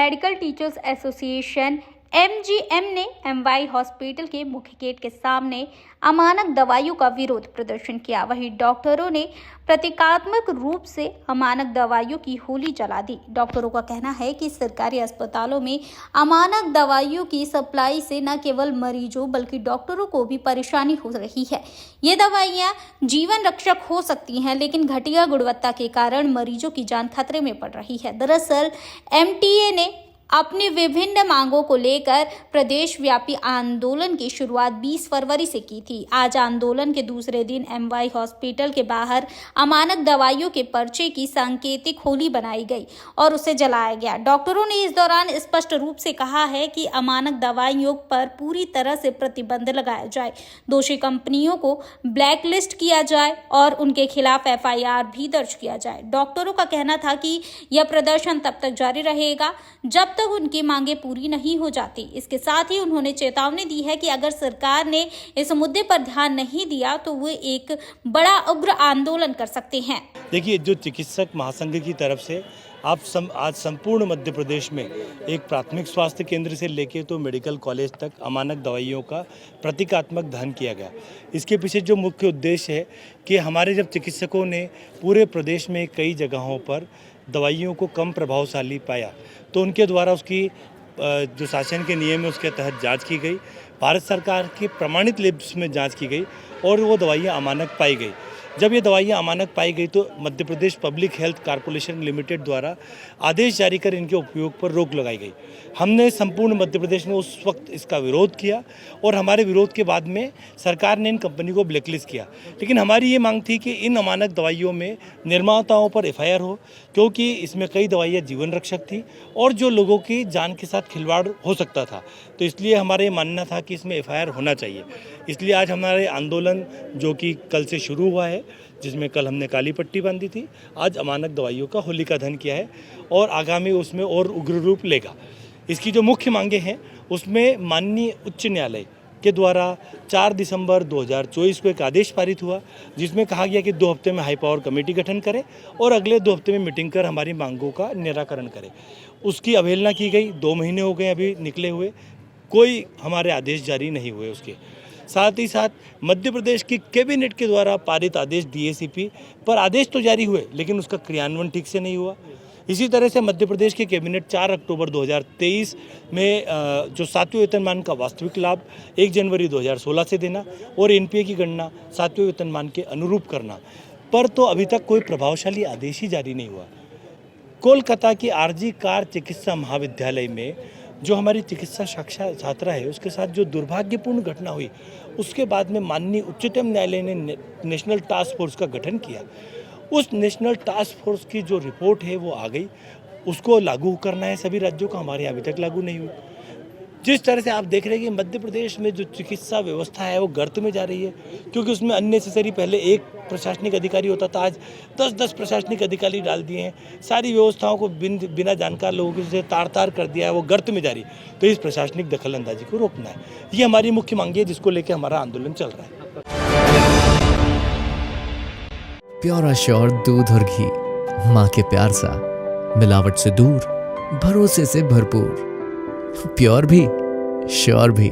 Medical teachers association MGM ने MY hospital के मुख्य गेट के सामने अमानक दवाइयों का विरोध प्रदर्शन किया। वहीं डॉक्टरों ने प्रतीकात्मक रूप से अमानक दवाइयों की होली जला दी। डॉक्टरों का कहना है कि सरकारी अस्पतालों में अमानक दवाइयों की सप्लाई से न केवल मरीजों बल्कि डॉक्टरों को भी परेशानी हो रही है। ये दवाइयां जीवन रक्षक हो सकती हैं, लेकिन घटिया गुणवत्ता के कारण मरीजों की जान खतरे में पड़ रही है। दरअसल एमटीए ने अपनी विभिन्न मांगों को लेकर प्रदेश व्यापी आंदोलन की शुरुआत 20 फरवरी से की थी। आज आंदोलन के दूसरे दिन एमवाई हॉस्पिटल के बाहर अमानक दवाइयों के पर्चे की सांकेतिक होली बनाई गई और उसे जलाया गया। डॉक्टरों ने इस दौरान स्पष्ट रूप से कहा है कि अमानक दवाइयों पर पूरी तरह से प्रतिबंध लगाया जाए, दोषी कंपनियों को ब्लैकलिस्ट किया जाए और उनके खिलाफ एफआईआर भी दर्ज किया जाए। डॉक्टरों का कहना था कि यह प्रदर्शन तब तक जारी रहेगा जब तक उनकी मांगे पूरी नहीं हो जाती। इसके साथ ही उन्होंने चेतावनी दी है कि अगर सरकार ने इस मुद्दे पर ध्यान नहीं दिया तो वे एक बड़ा उग्र आंदोलन कर सकते हैं। देखिए, जो चिकित्सक महासंघ की तरफ से आज संपूर्ण मध्य प्रदेश में एक प्राथमिक स्वास्थ्य केंद्र से लेके तो मेडिकल कॉलेज तक अमानक दवाइयों का प्रतीकात्मक दहन किया गया। इसके पीछे जो मुख्य उद्देश्य है कि हमारे जब चिकित्सकों ने पूरे प्रदेश में कई जगहों पर दवाइयों को कम प्रभावशाली पाया तो उनके द्वारा उसकी जो शासन के नियम है उसके तहत जांच की गई। भारत सरकार के प्रमाणित लैब्स में जांच की गई और वो दवाइयाँ अमानक पाई गई। जब ये दवाइयाँ अमानक पाई गई तो Madhya Pradesh public health corporation limited द्वारा आदेश जारी कर इनके उपयोग पर रोक लगाई गई। हमने संपूर्ण मध्य प्रदेश में उस वक्त इसका विरोध किया और हमारे विरोध के बाद में सरकार ने इन कंपनी को ब्लैकलिस्ट किया। लेकिन हमारी ये मांग थी कि इन अमानक दवाइयों में निर्माताओं पर एफआईआर हो, क्योंकि इसमें कई दवाइयाँ जीवन रक्षक थी और जो लोगों की जान के साथ खिलवाड़ हो सकता था, तो इसलिए हमारा ये मानना था कि इसमें एफआईआर होना चाहिए। इसलिए आज हमारे आंदोलन जो कि कल से शुरू हुआ है, जिसमें कल हमने काली पट्टी बांधी थी, आज अमानक दवाइयों का होलिका दहन किया है और आगामी उसमें और उग्र रूप लेगा। इसकी जो मुख्य मांगे हैं उसमें माननीय उच्च न्यायालय के द्वारा 4 दिसंबर 2024 को एक आदेश पारित हुआ, जिसमें कहा गया कि 2 हफ्ते में हाई पावर कमेटी गठन करें और अगले 2 हफ्ते में मीटिंग कर हमारी मांगों का निराकरण करें। उसकी अवहेलना की गई। 2 महीने हो गए अभी निकले हुए, कोई हमारे आदेश जारी नहीं हुए। उसके साथ ही साथ मध्य प्रदेश की कैबिनेट के द्वारा पारित आदेश डीएसीपी पर आदेश तो जारी हुए, लेकिन उसका क्रियान्वयन ठीक से नहीं हुआ। इसी तरह से मध्य प्रदेश की कैबिनेट 4 अक्टूबर 2023 में जो 7वें वेतनमान का वास्तविक लाभ 1 जनवरी 2016 से देना और एनपीए की गणना 7वें वेतनमान के अनुरूप करना पर तो अभी तक कोई प्रभावशाली आदेश ही जारी नहीं हुआ। कोलकाता की आरजी कार चिकित्सा महाविद्यालय में जो हमारी चिकित्सा शिक्षा छात्रा है उसके साथ जो दुर्भाग्यपूर्ण घटना हुई, उसके बाद में माननीय उच्चतम न्यायालय ने नेशनल टास्क फोर्स का गठन किया। उस नेशनल टास्क फोर्स की जो रिपोर्ट है वो आ गई, उसको लागू करना है सभी राज्यों को। हमारे यहाँ अभी तक लागू नहीं हुई। जिस तरह से आप देख रहे हैं कि मध्य प्रदेश में जो चिकित्सा व्यवस्था है वो गर्त में जा रही है, क्योंकि उसमें अननेसेसरी पहले 1 प्रशासनिक अधिकारी होता था, आज 10-10 प्रशासनिक अधिकारी डाल दिए हैं। सारी व्यवस्थाओं को बिना जानकार लोगों से तार कर दिया है, वो गर्त में जा रही है। तो इस प्रशासनिक दखलंदाजी को रोकना है, ये हमारी मुख्य मांग है, जिसको लेकर हमारा आंदोलन चल रहा है। प्योर एश्योर दूध और घी, माँ के प्यार सा, मिलावट से दूर, भरोसे से भरपूर, प्योर भी श्योर भी।